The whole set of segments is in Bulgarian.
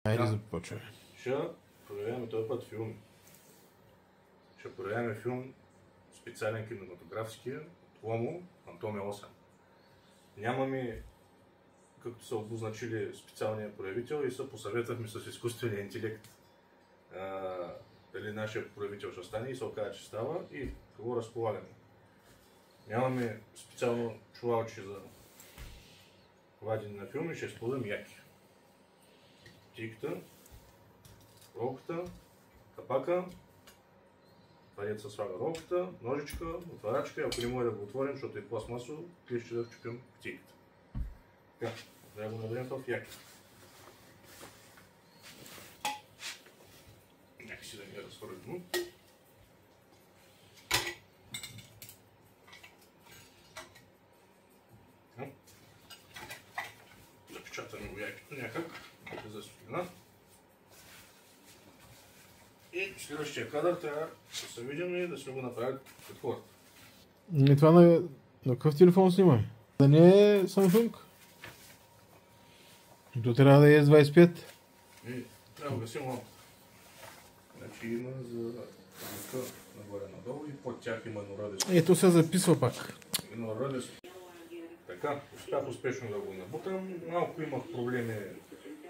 Айде започваме. Ще проверяваме този път филм. Ще проверяваме филм специален кинематографски от Ломо, Антоне 8. Нямаме, както са обозначили, специалния проявител и се посъветвахме с изкуствения интелект дали нашия проявител ще стане и се оказа, че става и какво разполагаме. Нямаме специално чувалче за вадене на филми, ще използвам яки. Тиката, ролката, капака, това дето се слага ролката, ножичка, отварачка и ако не може да го отворим, защото е пластмасово, клещи да вчупим тиката. Така, да го наберем в яки. Някакси да не разхвърлим. Запечатаме го якито някак за светлина. И следващия кадър трябва да се видим и да сме го направили пред хората. И това на какъв телефон снимай? Да не е Samsung? То трябва да е S25. И трябва да гасим малко. Значи има за звука нагоре-надолу и под тях има еднорадио. Ето се записва пак. Еднорадио. Така, успях успешно да го набутам. Малко имах проблеми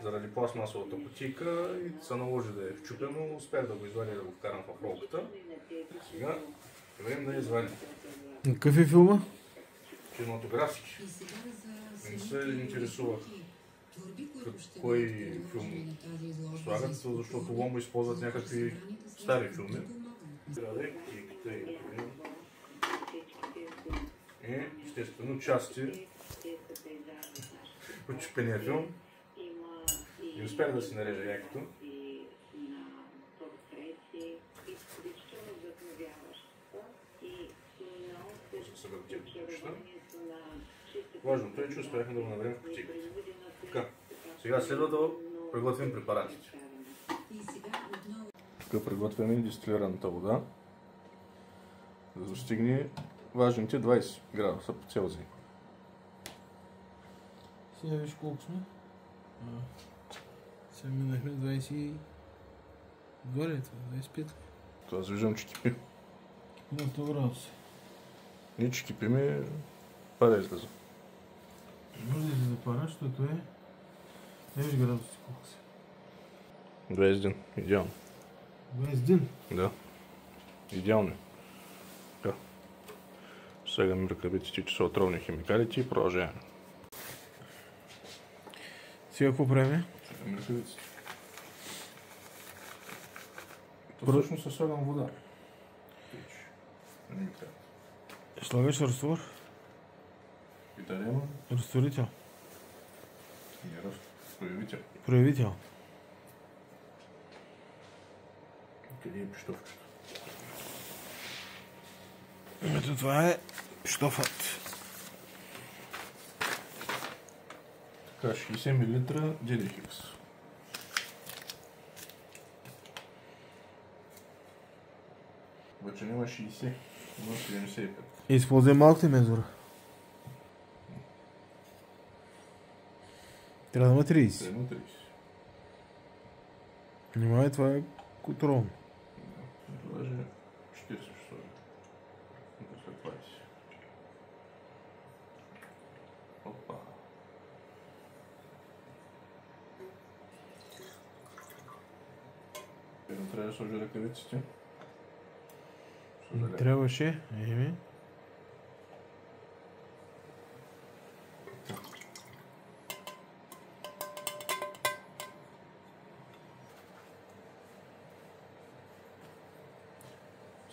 заради пластмасовата кутийка и се наложи да е вчупено. Успях да го извадя и да го вкарам в ролката. Сега време да я извадим. Какъв е филма? Кинематографски. Не се интересувах кой филм слагат, защото Ломо използват някакви стари филми. И естествено части от чупения филм. И успях да си нарежа якито. Важното е, че успяхме да го наберем в кутийката. Така, сега следва да приготвим препаратите. Тук приготвяме дистилираната вода, за да достигне важните 20 градуса по Целзий. Сега виж колко сме. Сега минахме 22 ли това? 25 ли? Това аз виждам, че кипи. На 100 градуса. Не, че кипи ми пара излиза. Може да се запара, защото е... Не виж градуси колко са. 21, идеално. 21? Да, идеално. Така. Сегаме ръкавиците, че са отровни химикалите и продължаваме. Сега какво правим? Сегаме ръкавиците. То всъщност се слагам вода. Слагаш разтвор? Питарема. Разтворител? Не, проявител. Проявител? Къде е пищовката? Ето това е пищофът. Така, 60 мл DD-Hix. Обаче няма 60, има 75. Използвай малката мензура. Трябва да има 30. Трябва 30. Внимавай, това е контролно. Да, даже 40 ще сложи. След 20. Опа. Трябва да сложи ръкавиците. Трябваше. Еми.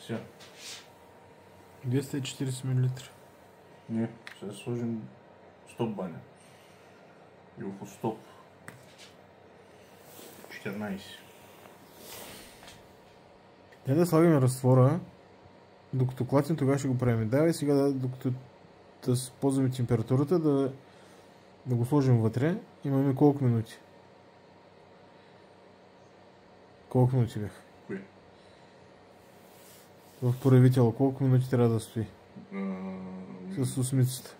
Сега. 240 мл. Не, сега сложим стоп баня. И около стоп 14. Дай да слагаме разтвора. Докато клатим, тогава ще го правим. Давай сега, докато да ползваме температурата, да го сложим вътре. Имаме колко минути? Колко минути бяха? Кои? В проявителя колко минути трябва да стои? С осмицата.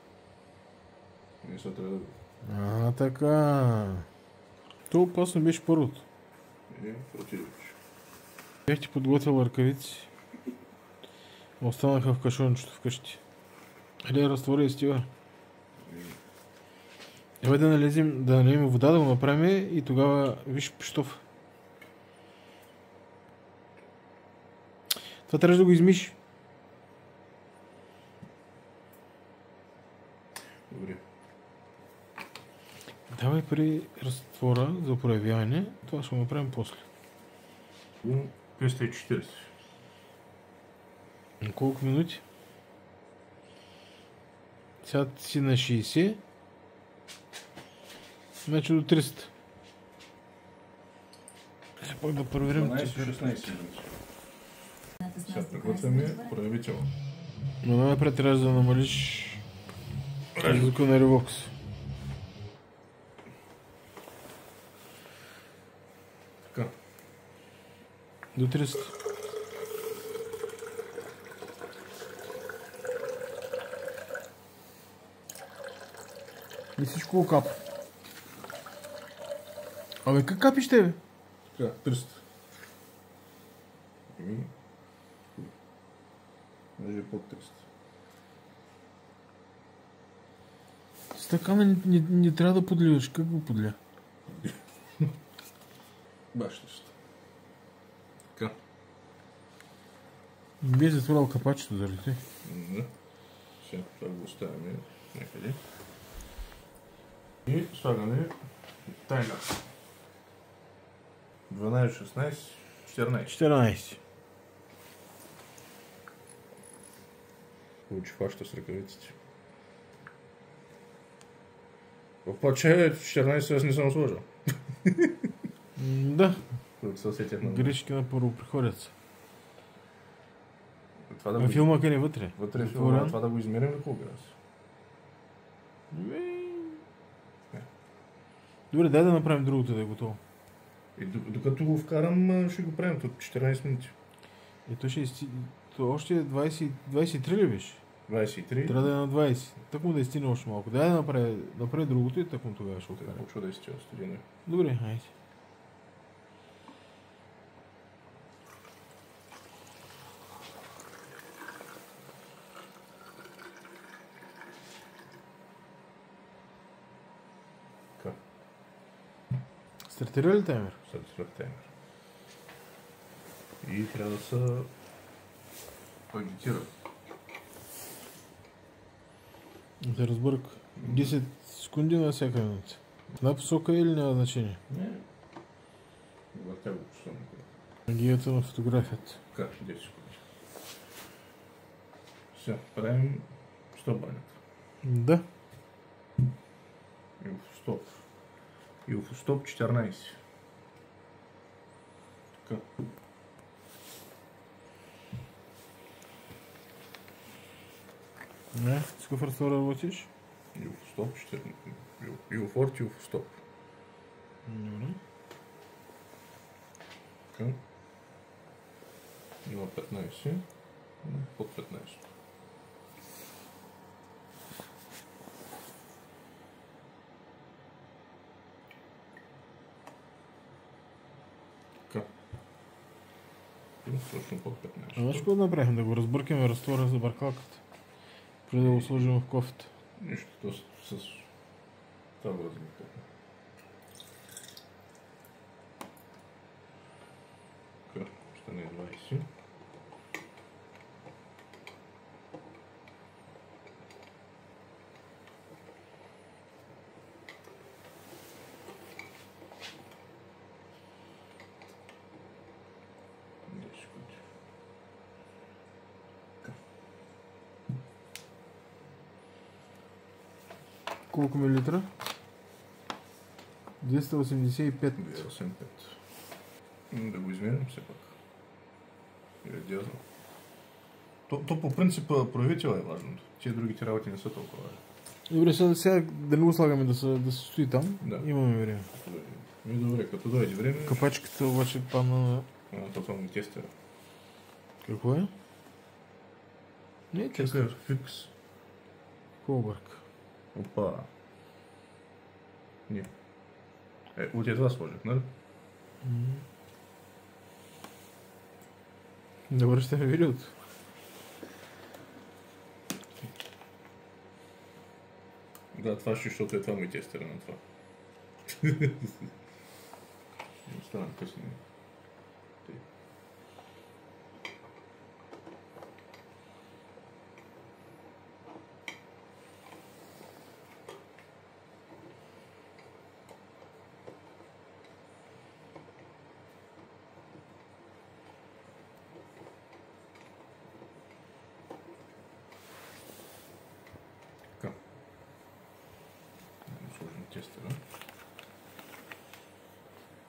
Не са трябва да... Така. То опасно беше първото. Противиш. Бях ти подготвил ръкавици. Останаха в кашончето вкъщи. Или разтвори и стига. Давай да налезем вода, да го направим и тогава виж пищов. Това трябва да го измиш. Добре. Давай при разтвора за проявяване. Това ще го направим после. 240. На колко минути? Сега си на 60. Значи до 300. Все пак да проверим. 12-16 минути. Сега приготвяме проявител. Но най-напред трябва да намалиш звука на ревокс. Така. До 300. И всичко го капа. Абе, как капиш тебе? Така, 300. Даже под 300. Стакана не трябва да подливаш. Как го подля? Баш нещо. Така. Не би затворил капачето заради те. Да. Сега това го оставяме някъде. И слагаме таймер. 12, 16, 14. 14. Получи фаща с ръкавиците. Обаче 14 аз не съм сложил. Да. Които се усетят на Грешки на първоприходеца. това да На го... филма къде е вътре? Вътре е Отворен. филма, това да го измерим на колко градуса. Добре, дай да направим другото да е готово. И докато го вкарам, ще го правим от 14 минути. И то ще то още 23 ли беше? 23. Трябва да е на 20. Так му да изтине още малко. Дай да направи другото и так му тогава ще Сега откарам. почва да изтива студено. Добре, хайде. Така. Стартира ли таймер? Стартира таймер. И трябва да се агитира. Да разбърка. 10 секунди на всяка минута. На посока или няма значение? Не. Въртя го чувствам. Гията на фотографията. Така, 10 секунди. Сега правим стопанята. Да. Илфостоп. Илфостоп 14. Така. Не, с какъв разтвор работиш? Илфостоп 14. Илфорт, илфостоп. Добре. Така. Има 15. Под 15. Така. Точно под 15. Знаеш какво да направим? Да го разбъркаме разтвора за бъркалката. Преди да го сложим в кофета. Нищо, то с това го разбъркахме. Така, стане 20. Колко милилитра? 285. 285. Да го измерим все пак. Или дязно. То по принцип проявител е важното. Тия другите работи не са толкова важни. Добре, сега да не го слагаме да се стои там. Да. Имаме време. Добре, като дойде време... Капачката обаче падна на... Това ми тестира. Какво е? Не е тест. Какъв фикс? Колбърк. Опа. Не. От това сложих, нали? Да връщаме видеото. Да, това ще, защото това му и тестера на това. Останам късно. Тестера.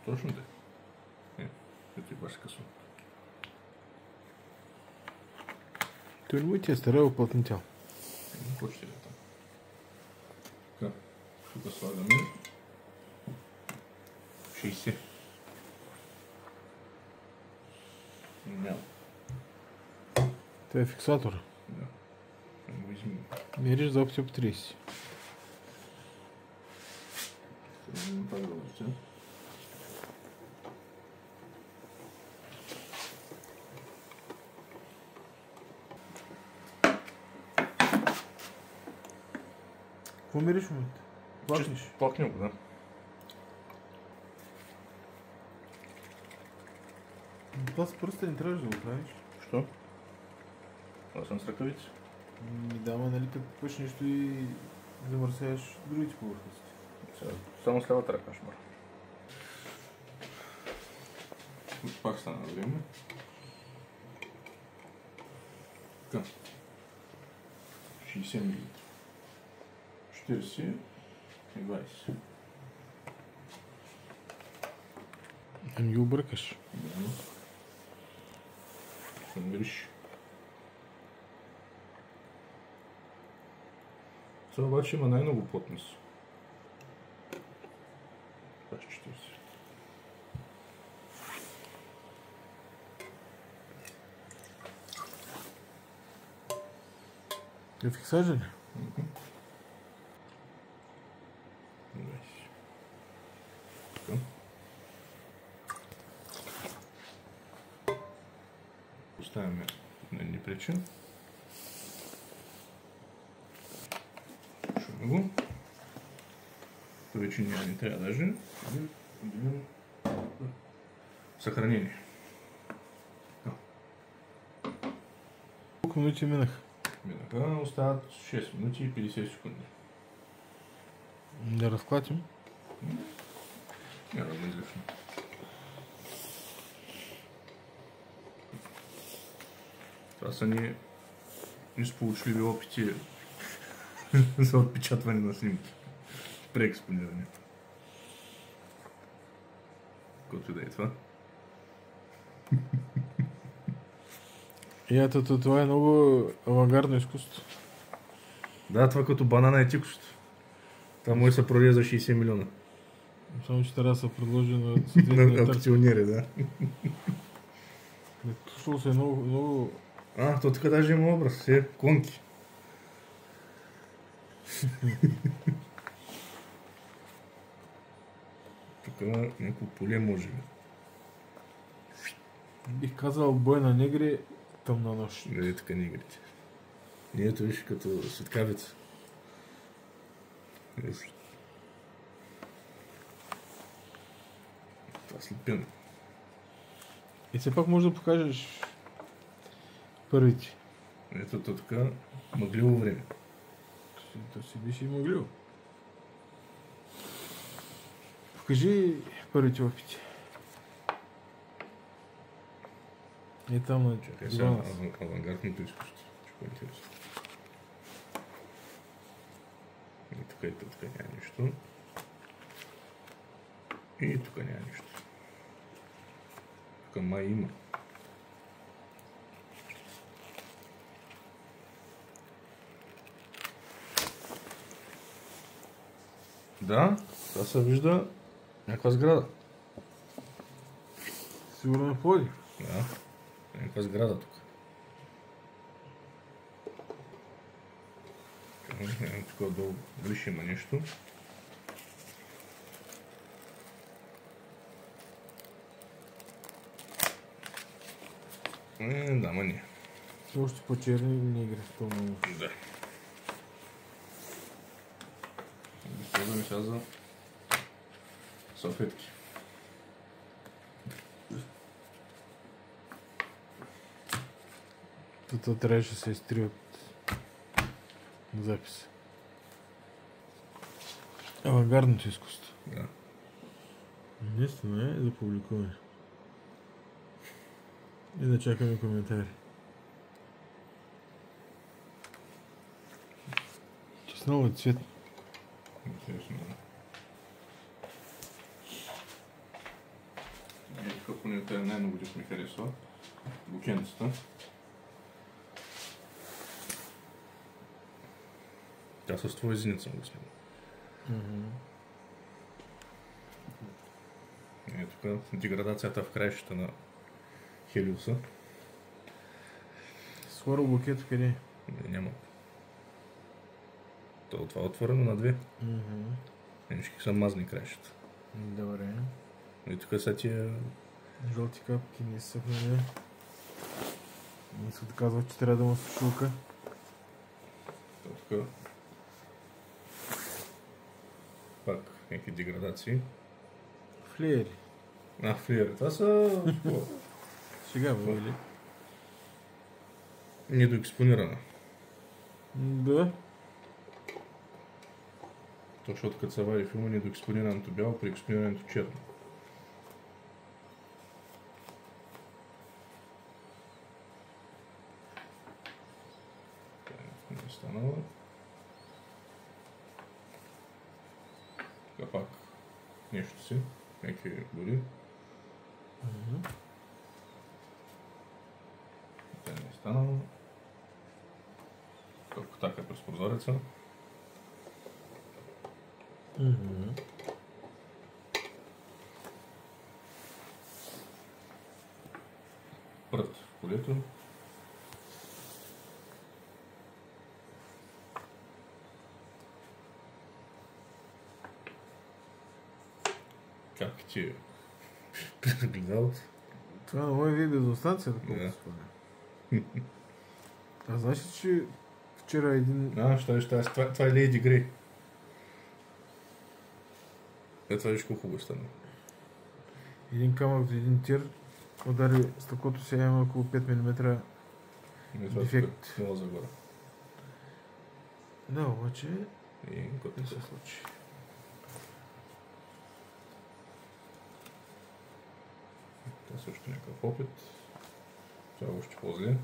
Точно да е. Ето и баш късно. Той не му и тестера е оплътнител. Почти да е там. Така, тук слагаме 60. Няма. Това е фиксатора. Да. Го измина. Мериш за опция по 30. Пак да въртя. Какво мериш в момента? Плакнеш? Плакнем го, да. Това с пръста не трябваше да го правиш. Що? Аз съм с ръкавици. Да, ма нали като пъш нещо и замърсяваш другите повърхности. Само с лявата ръка шмар. Пак стана време. Така. 60 мл. 40 и 20. Ами ги объркаш. Да. Ще мириш. Това обаче има най-много плътност. Това ще 40. Е фиксажа ли? Поставяме на едни причин. Шуме го. То вече не трябва даже. Съхранение. Колко минути минах? Минаха, остават 6 минути и 50 секунди. Да разклатим. Няма да е излишно. Това са ни несполучливи опити за отпечатване на снимки. Преекспониране. Който да е това. И ето това е много авангардно изкуство. Да, това като банана е тикощо. Това може да се продаде за 60 милиона. Само че трябва да се предложи на На съответния търг. акционери, да. Слушал се много... То тук даже има образ. Конки. Тук някакво поле може би. Бих казал бой на негри, тъмна нощ. Нали така негрите. Ето виж като светкавица. Това слепено. И все пак може да покажеш първите. Ето то така мъгливо време. То си биш и мъглил. Покажи първите опити. Е там на Чакай сега авангардното изкуство. Ще по-интересно. И тук няма нищо. И тук няма нищо. Тук май има. Да, това се вижда някаква сграда. Сигурно е Пловдив. Да, някаква сграда тук. Тук долу дали ще има нещо. Да, ма не. Още по-черни не игри в това много. Да. Използваме сега за салфетки. Това трябваше да се изтри от записа. Авангардното изкуство. Да. Наистина е за публикуване. И да чакаме коментари. Честно е цвет. Интересно. Тук поне най-много ми харесва. Букенцата. Тя с твоя зеница съм го снимал. Тук деградацията в краищата на Хелиуса. Скоро букето къде? Няма. Това е отворено на две. Немшки са мазни краищата. Добре. И тук са тия... Жълти капки не са съхнали. Не се казва, че трябва да има сушилка. Тук пак някакви деградации. Флеери. Флеери. Това са... Сега бе, или? Недоекспонирана. Да. Защото като се вади филма, недоекспонираното бяло при експонирането черно. Не е станало. Така пак нещо си, някакви гори. Това не е станало. Тук така през прозореца. Прът в полето. Как ти е прегледал? Това на моя вид бензостанция, да спомня. А знаеш ли, че вчера един... Това е Лейди Грей. Това виж колко хубаво стана. Един камък за един тир удари стъклото си, има около 5 мм дефект. Много загора. Да, обаче И като не се случи. Това също някакъв опит. Това е още по-зле.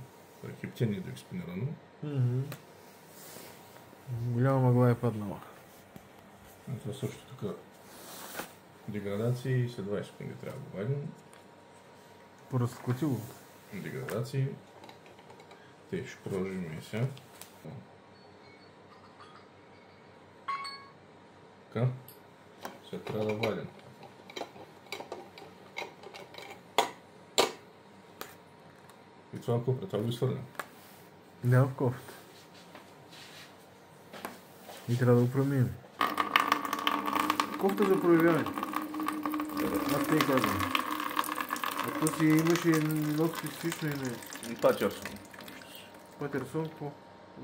Хептин недоекспонирано. Голяма мъгла е паднала. Това също така деградации, след 20 секунди трябва да го вадим. Поразклатило. Деградации. Те ще продължим и сега. Така. Сега трябва да вадим. И това какво пред това го изхвърлям. Няма в кофта. И трябва да го променим. Кофта за проявяване. Аз те казвам. А то си имаше едно специфично име. Патерсон. Патерсон, какво?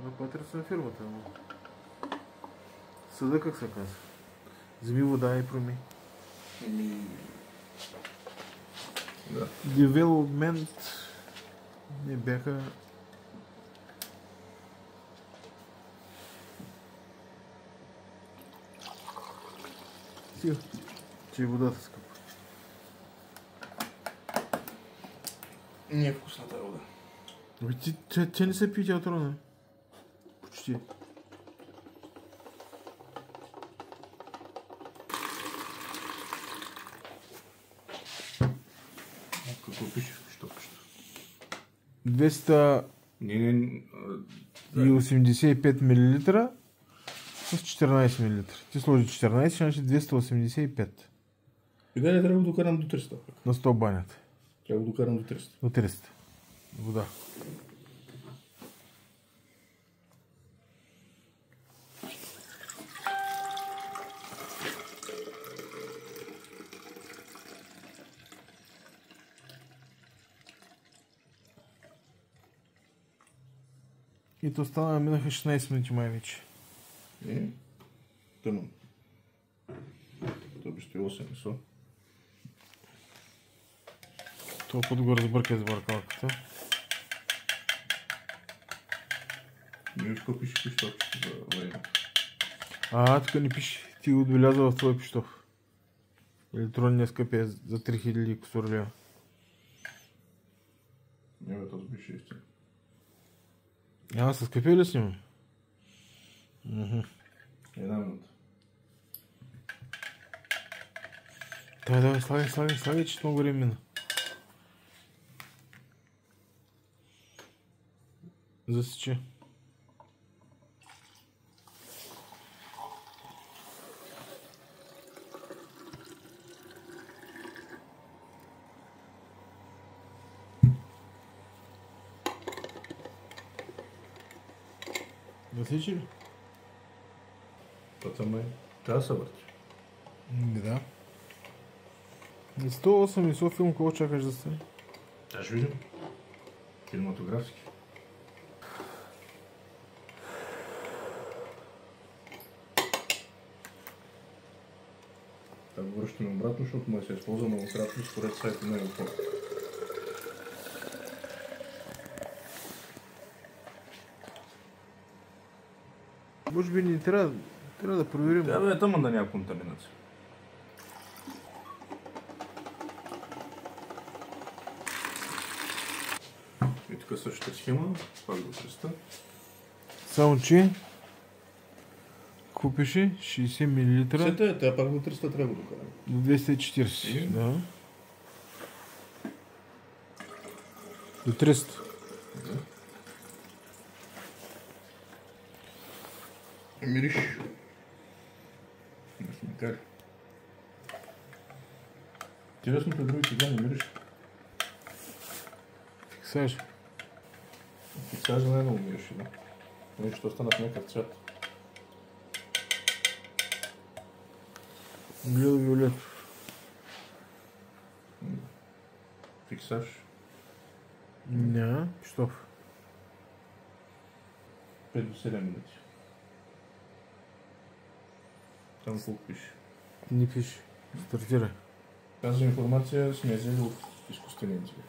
На Патерсон фирмата. Съда как се казва? Вземи вода и проми. Да. Development не бяха... Сига, че и водата скъпа. Не е вкусна тази вода. Тя не се пи, тя отрона. Почти. Какво пише в щопката? 285 мл с 14 мл. Ти сложи 14, значи 285. И дали трябва да го докарам до 300 пък? На 100 банята. Трябва да го докарам до 300. До 300. Вода. И то стана, минаха 16 минути май вече. Тъмън. Това би стои 8 месо. Това път го разбърка с бъркалката. Не виж какво пише пищовчето за времето. Тук не пише. Ти го отбелязва в твой пищов. Електронния скъп е за 3000 кусор лева. Не бе, този пише истина. С скъпи ли снимам? Една минута. Давай, слагай, че много време мина. Засече. Засече ли? Това май трябва да се върти. Да. И 108 и со филм, какво чакаш да стане? Да, ще видим. Кинематографски. Да го връщаме обратно, защото му се използва многократно според сайта на Европол. Може би ни трябва да проверим. Да, бе, тъмън да няма контаминация. И тук същата схема, пак до 300. Само че какво пише? 60 мл. Сета тя пак до 300 трябва да докараме. До 240. Да. До 300. Да. Мириш. На химикали. Интересно, при другите сега не мириш. Фиксаж. Фиксажа най-много мириш, да. Нещо ще остана в някакъв цвят. Бледо-виолет. Фиксаж. Не, пищов. 5 до 7 минути. Там колко пише? Не пише. Стартира. Тази информация сме взели от изкуствения интелект.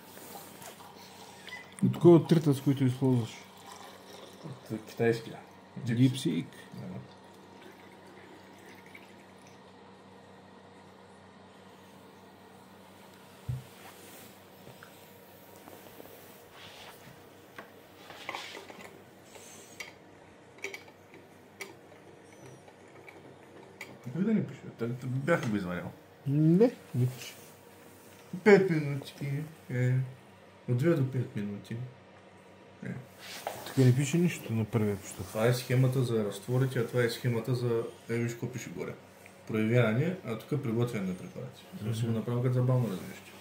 От кой от трите, с които използваш? От китайския. DeepSeek. Да. Как да не пише? Бяха го изварял. Не пише. 5 минутки. От 2 до 5 минути. Тук не пише нищо на първия пищов. Това е схемата за разтворите, а това е схемата за... виж какво пише горе. Проявяване, а тук приготвяне на препарати. Това си го направил като забавно развиващи.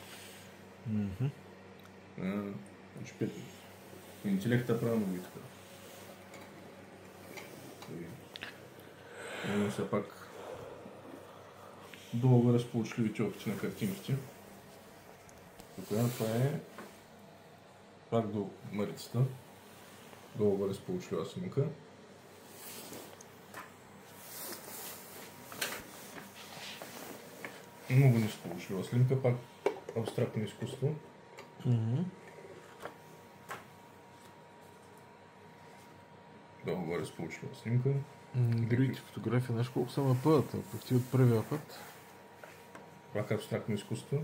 Значи 5 минути. Интелекта правилно ги така. Имаме все пак долу разполучливите опити на картинките. Това е пак до марицата. Долу разполучлива снимка. Много нисполучлива снимка, пак абстрактно изкуство. Долу разполучлива снимка. Другите фотографии, знаеш колко са на пътя, пък ти от първия път. Пак абстрактно изкуство.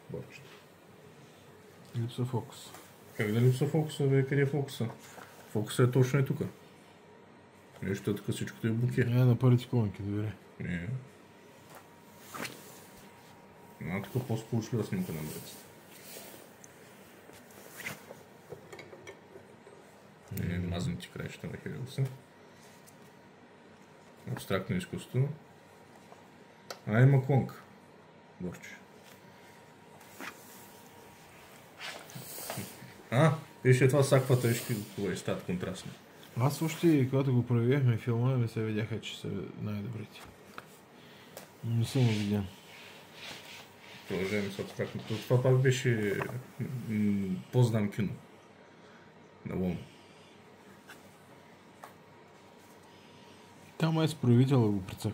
Борчето. Липсва фокус. Как да липсва фокуса, бе? Къде е фокуса? Фокуса е точно тук. Нещо тук всичкото е буке. На първите колонки, добре. Не. Тук по-сполучлива снимка на марицата. Мазаните краища на Хелиуса. Абстрактно изкуство. Има клонка. Борче. Виж това с аквата, виж какво е стат контрастно. Аз още, когато го проявяхме филма, не се видяха, че са най-добрите. Не съм го видял. Продължаваме с абстрактното. Това пак беше познам кино. На Ломо. Там май с проявителя го прецак.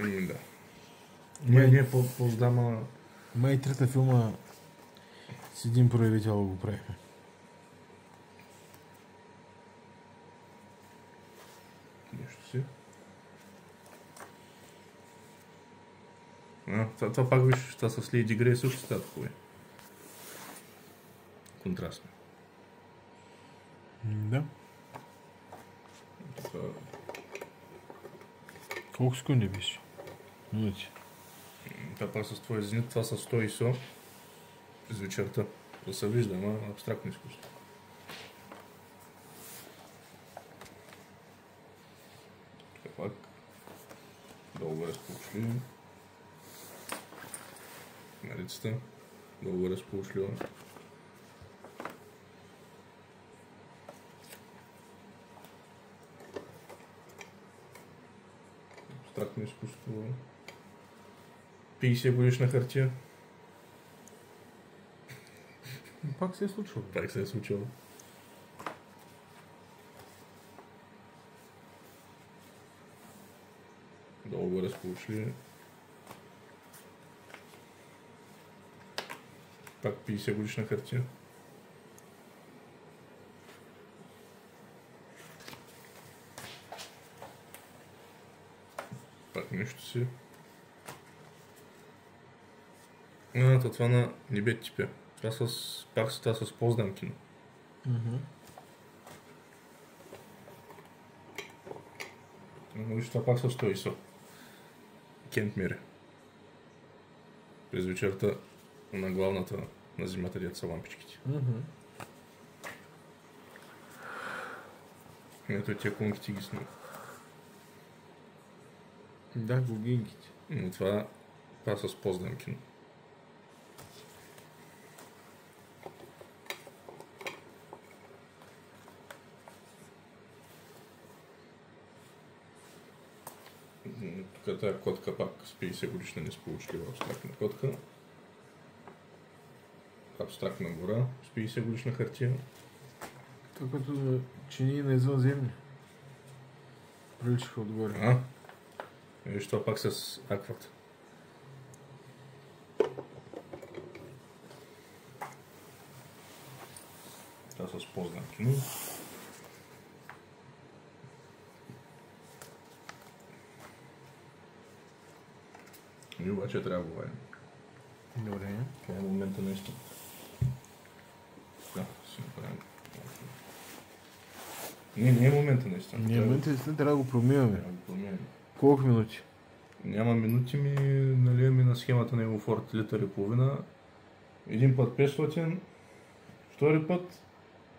Да. Не по-здама... Май трета филма с един проявител го правихме. Нещо си. Това пак виж, това с Лейди Грей също става хубави. Контрастно. Да. Това... Колко секунди беше? Минути. Това пак с твоя зенит, това с 100 ISO през вечерта. Да се вижда, ама абстрактно изкуство. Така пак. Долу разполучлива. Нарицата. Долу разполучлива. Абстрактно изкуство. 50 годишна хартия. Пак се е случило. Пак се е случило. Долу го разполучили. Пак 50 годишна хартия. Пак нещо си. Това на Небет типя. Пак това с Познам кино. Виж, това пак с 100 ISO. Кент Мире. През вечерта на главната на зимата, дето са лампичките. Ето тия конките ги снима. Да, гогинките. Но това с Познам кино. Тук тази котка пак с 50 годишна несполучлива абстрактна котка. Абстрактна гора с 50 годишна хартия. Това като чини на извънземни. Приличаха отгоре. Виж това пак с аквата. Това с Познам кино. И обаче трябва да говорим. Добре. Това е момента на истина. Да, си направим. Не е момента на истина. Не е момента на истина, трябва да го промиваме. Трябва да го промиваме. Колко минути? Няма минути, наливаме на схемата на Евофорт литър и половина. Един път 500, втори път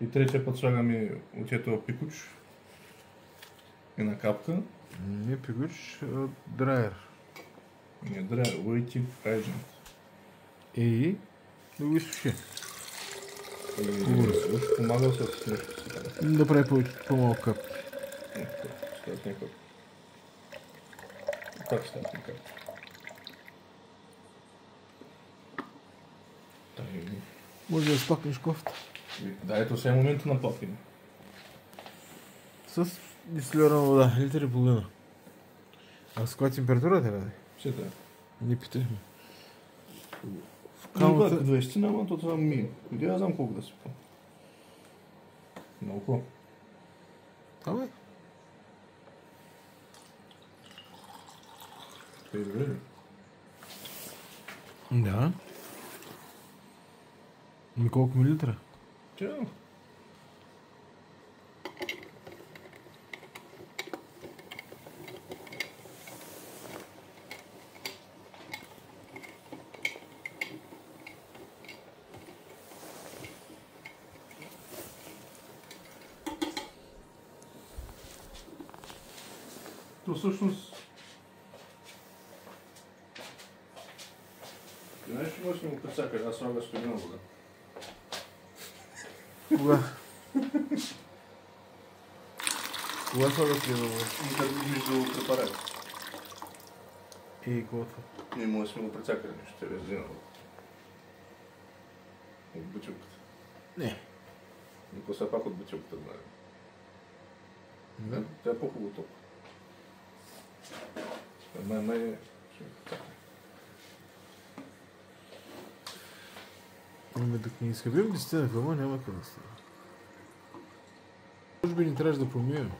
и третия път слагаме от ето пикуч. Една капка. Не пикуч, а драйер. Не драйер, Waiting Agent. И да го изсуши. Ще помага с нещо си. Да прави по-малко капки. Стават някакъв. Как стават някакъв? Може да спакнеш кофта. Да, ето сега е момента на плапкане. С дистилирана вода, литър и половина. А с каква температура трябва да е? Все да. Не питахме. Камата 20 няма, то това ми. Къде я знам колко да си по. Много. Абе? Това е добре ли? Да. Ми колко милилитра? Тя. То всъщност... Знаеш ли може да му прецака, аз слага студена вода? Кога? Кога слага студена вода? Как между препарат. И какво това? Не може да сме го прецакали, нещо ще е студена вода. От бутилката. Не. Никой все пак от бутилката знае. Да. Тя е по-хубаво толкова. Май... Ами да не изхъбим 10 на филма, няма къде да става. Може би ни трябваше да промием.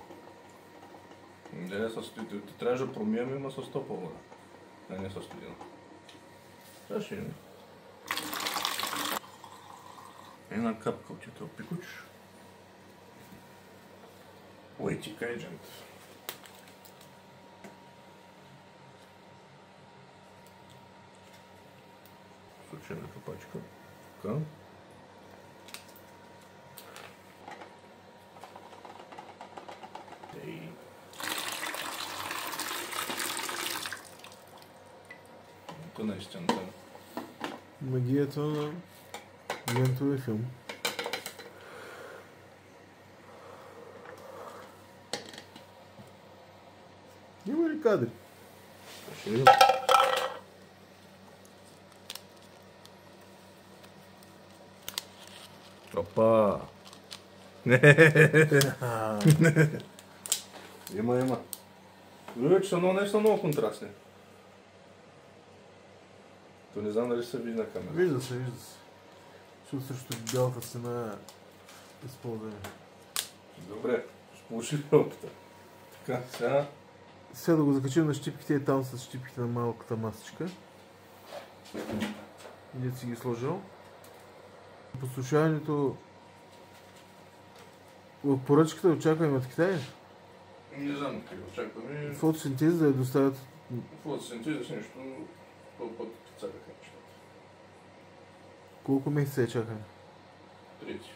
Не, ти трябваше да промием, но с топла вода. А не с студена. Трябваше ли? Една капка от това пикуч. Waiting agent. Случайната пачка. Така. Ей. То наистина. Магията на лентовия филм. Има ли кадри? Ще видим. Опа! Има. Виждате, че не са много контрастни. То не знам дали се вижда на камера. Вижда се. Защото срещу бялата стена е използване. Добре, ще получи опита. Така, сега... Сега да го закачим на щипките и там с щипките на малката масичка. И да си ги сложил. Послушаването в поръчката очакваме от Китай. Не знам как очакваме. Фотосинтез да я доставят. Фотосинтез е нещо по-път царяха нещата. Колко месеца я чакаме? Трети.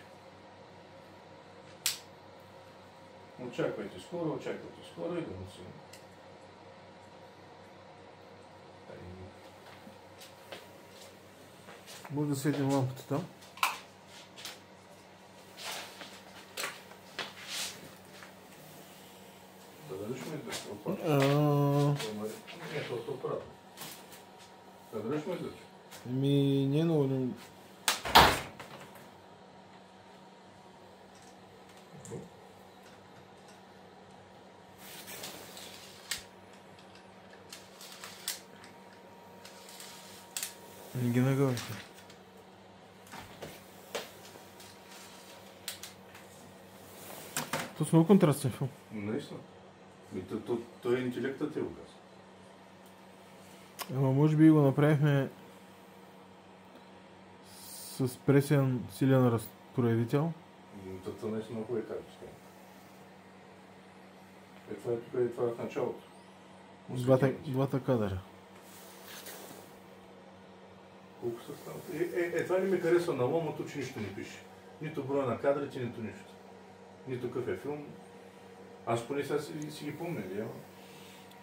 Очаквайте скоро и да му си. Може да светим лампата там. Да дадеш ми да се опаш? Не, това се оправя. Да дадеш ми да? Не много. Не ги нагъвайте. То с много контрастен филм. Наистина. Той е интелектът ти го казва. Ама може би го направихме с пресен силен разпоредител. Това наистина много е качество. Това е тук и това е в началото. Двата кадъра. Колко са станали? Това не ми харесва на ломото, че нищо не пише. Нито броя на кадрите, нито нищо. Нито какъв е филм. Аз поне сега си ги помня, ли?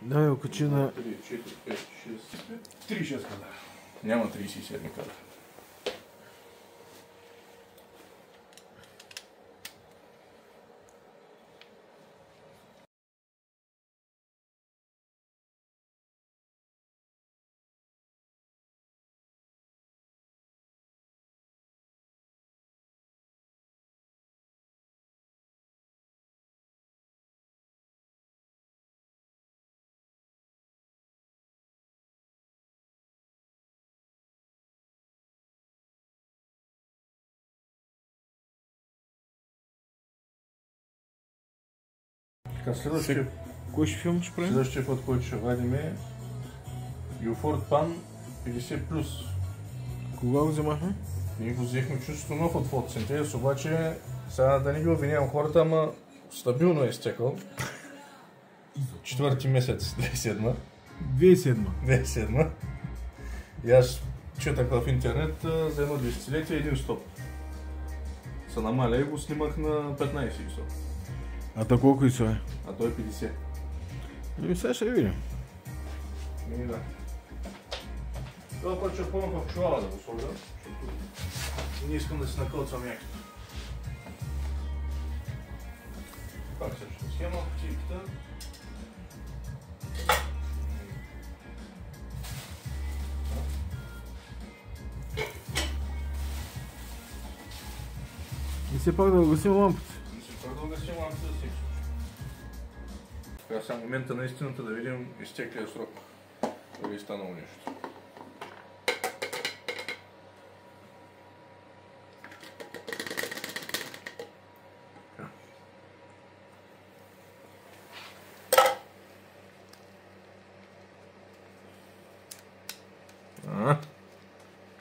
Да, я окачи на... 3, 4, 5, 6... 36 кадра. Няма 37 кадра. Следващия Кой ще филм ще правим? Следващия път, който ще вадим е Юфорд Пан 50+. Кога го вземахме? Ние го взехме чувство нов от фотосинтез, обаче сега да не ги обвинявам хората, ама стабилно е изтекал. 4-ти месец 2007. 2007. И аз четах в интернет за едно десетилетие един стоп. Се намаля и го снимах на 15 ISO. А то колко ISO е? А той е 50. Ами сега ще видим. Да. Това път ще помня в чувала да го сложа, защото не искам да си накълцам якито. Пак същата схема, птичката. все пак да угасим лампата. Все пак да угасим лампата да си. Сега сега момента на истината да видим изтеклия срок. Дали е станало нещо.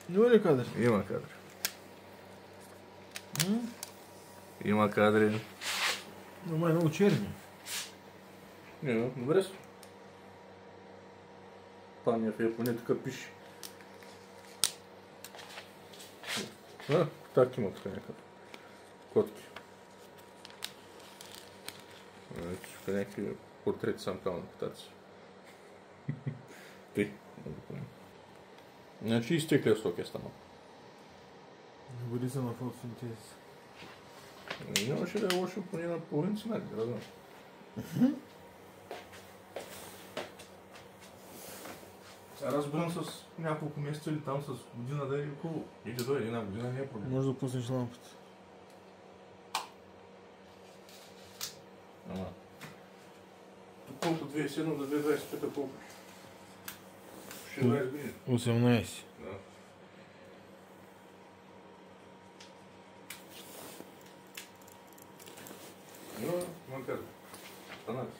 Има ли кадри? Има кадри. Има кадри. Но е много черни. Не, добре са. Панев е поне така пише. Так има така някакъв. Котки. Тук някакви портрети сам кал на котаци. Ти. Значи изтеклия срок е станал. Не бъди се на фотосинтез. Нямаше да е лошо поне на половин цена, не разбирам. Сега разбирам с няколко месеца или там с година да е хубаво. И да дойде една година не е проблем. Може да пуснеш лампата. Ама. Тук колко 2007 до 2025 колко? 16 години. 18. Да. Но, макар. Станат.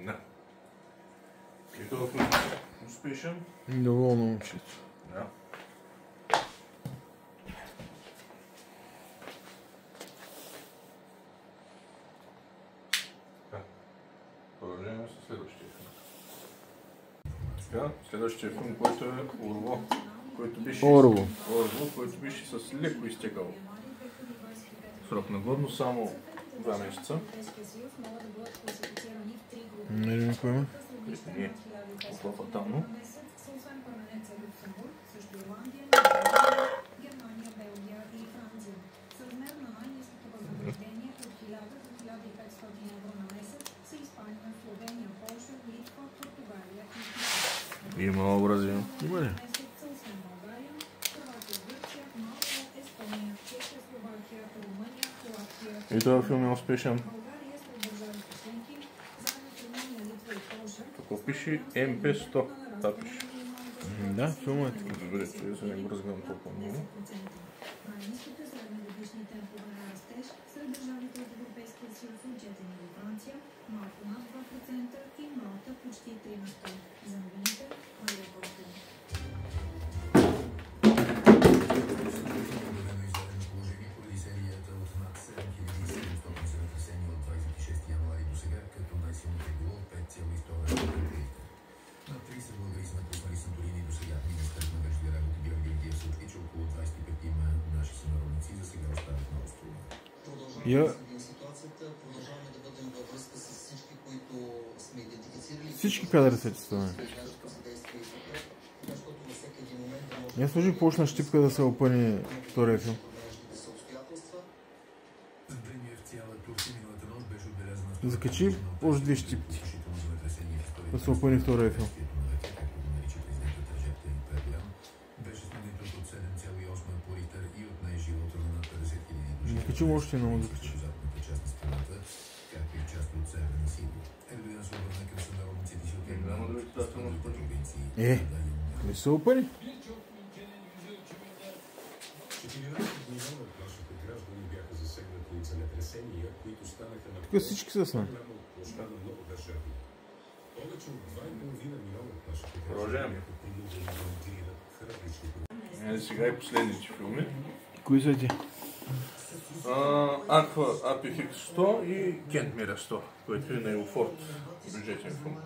Да. И това успешен? Доволно момчето. Да. Продължаваме с следващия филм. Така, следващия филм, който е Орво, който беше Орво, който беше с леко изтекал срок на годност, само 2 месеца. не ли никой има? Не е толкова фатално. Има образи. Има ли? И този филм е успешен. Тук пише MP100. Това пише. Да, филма е така. Добре, че се не го разгледам толкова много. Всички кадри са чистани. Не служи почна щипка да се опъни втория филм. Закачи още 2 щипки. Да се опъни втория филм. Закачи му още едно, закачи. Не се опъни. Тук всички са с нами. Продължаваме. Сега и последните филми. Кои са ти? Аква APX 100 и Кент Мира 100, който е на Елфорд бюджетен филм.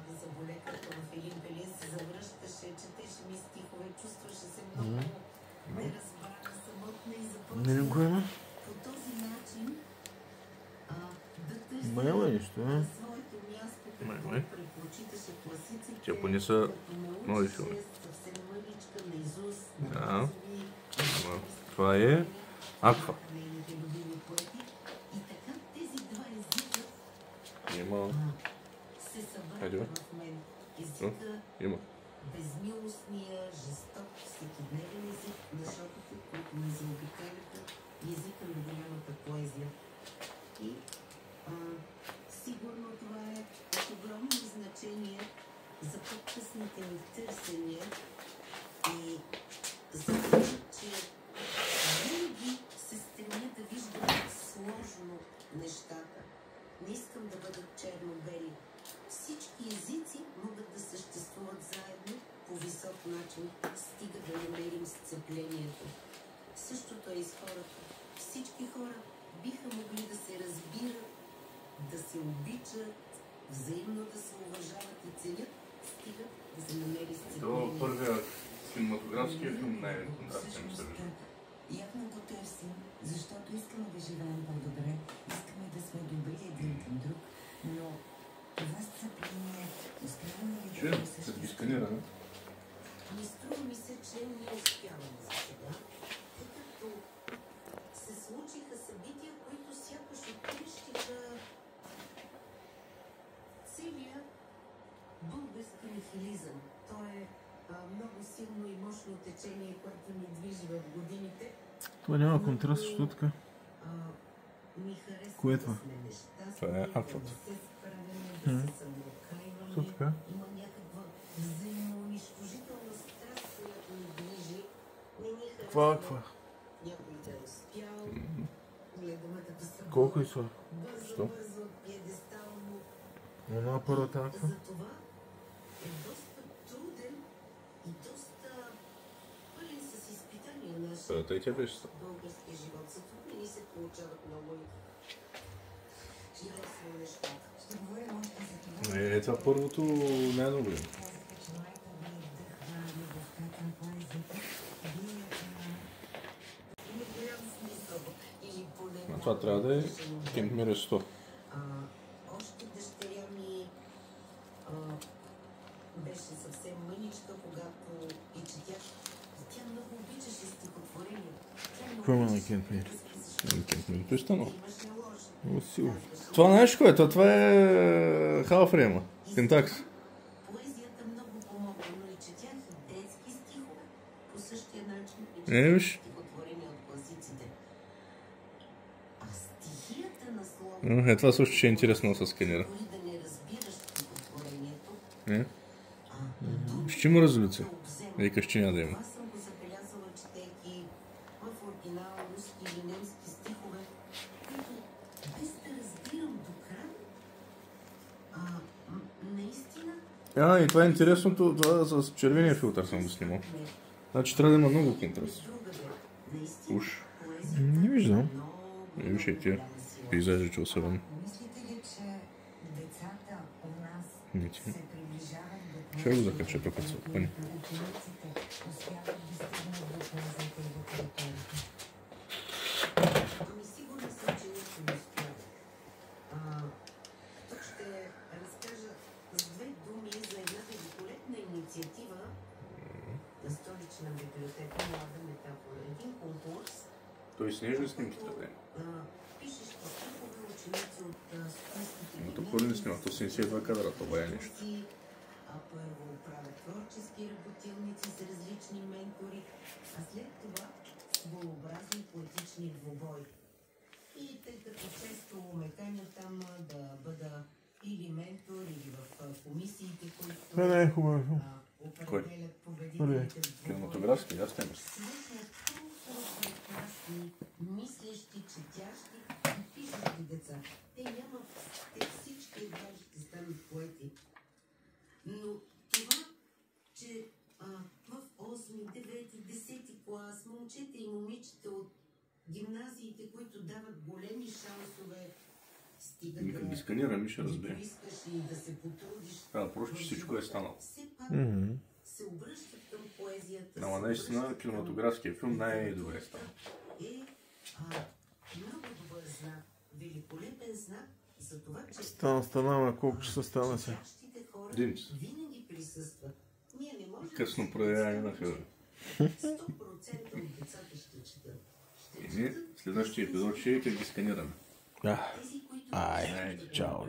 Не го има? Няма нещо, а? Май. Те поне са нови филми. Да. Това е Аква. Има Хайде, бе. в мен. Езика, Има. безмилостния, жесток, всекидневен език на шопите, които ме заобикаляха, и езика на голямата поезия. И сигурно това е от огромно значение за по-късните ми търсения и за това, че винаги се стремя да виждам сложно нещата. Не искам да бъдат черно-бели. Всички езици могат да съществуват заедно по висок начин, стига да намерим сцеплението. Същото е и с хората. Всички хора биха могли да се разбират, да се обичат, взаимно да се уважават и ценят, стига да се намери сцеплението. То първият кинематографския филм не е контрастен ми се вижда. Явно го търсим, защото искаме да живеем по-добре, искаме да сме добри един към друг, но това сцепление успяваме ли да го Ще се сканира, не? Ми струва ми се, че не успяваме за сега, тъй като се случиха събития, които сякаш открещиха целия български нихилизъм. То е много силно и мощно течение, което ни движи в годините. Това няма контраст, що е така? Ми харесва Кое е да това? сме нещастни, Това е да Акват. не се справяме, да се самоокайваме. Що така? Има някаква взаимоунищожителна страст, която ни движи. Не ни Това е харесва аква. някой да е успял. Гледаме като са Колко е това? Що? бързо от пиедестално. Една първата аква. Затова е доста труден и доста пълен с изпитания наш Тъй тя беше. българския живот. Затова не ни се получават много и харесва нещата. Ще говорим още за това. Е, това първото не е много голям. Казаха, че майка ви вдъхва любовта към поезията. Вие има голям смисъл. Или поне... А това трябва да е Кент Мире 100. Още дъщеря ми беше съвсем мъничка, когато и четях. Тя много обичаше стихотворение. Какво има на Кент Мир? Кент Мире е станал. Имаше лош. О, силно. Това знаеш кое? Това е Халфрема. Синтакс. Поезията много помогна, но и четях и детски стихове. По същия начин и Виж. четях стихотворения от класиците. А стихията на слово... Това също ще е интересно да се сканира. Дори да не разбираш стихотворението, Ще има резолюция. Викаш, че няма да има. това съм го забелязала, четейки в оригинал руски или немски стихове, които без да разбирам до край, наистина... И това е интересното, това с червения филтър съм го снимал. Значи трябва да има много контраст. Уж. Не виждам. Не виж и тия пейзажите особено. Мислите ли, че децата у нас Не ти. се приближават до Ще го закача тук, като се отпъни. учениците успяват да стигнат до поезията и литературата? Ами сигурна съм, че нищо не успяват. Тук ще разкажа с две думи за една великолепна инициатива на Столична библиотека Млада метафора. Един конкурс, Той снежни снимки трябва да е. пишещи стихове ученици от студентските То коли не снима, то 72 кадра, това е нещо. Първо правят творчески работилници с различни ментори, а след това своеобразни поетични двубой. И тъй като често ме канят там да бъда или ментор, или в комисиите, които Не е хубаво. определят победителите в двубой. Кинематографски, аз не мисля. Срещнах толкова прекрасни, мислещи, четящи и пишещи деца. Те всички едва ще станат поети. Но това, че в 8, 9, 10 клас момчета и момичета от гимназиите, които дават големи шансове, стига Нека ги сканирам и ще разбере. да искаш и да се потрудиш. Просто че всичко е станало. Все пак се обръщат към поезията. Ама наистина кинематографския филм най-добре става. Много добър знак, великолепен знак за това, че Стана, колко часа стана се? четящите хора Димц. винаги присъстват. Ние не можем Късно проявяване на филма. 100% от децата ще четат. И следващия епизод ще е как ги сканираме. Тези, които Ай, чао.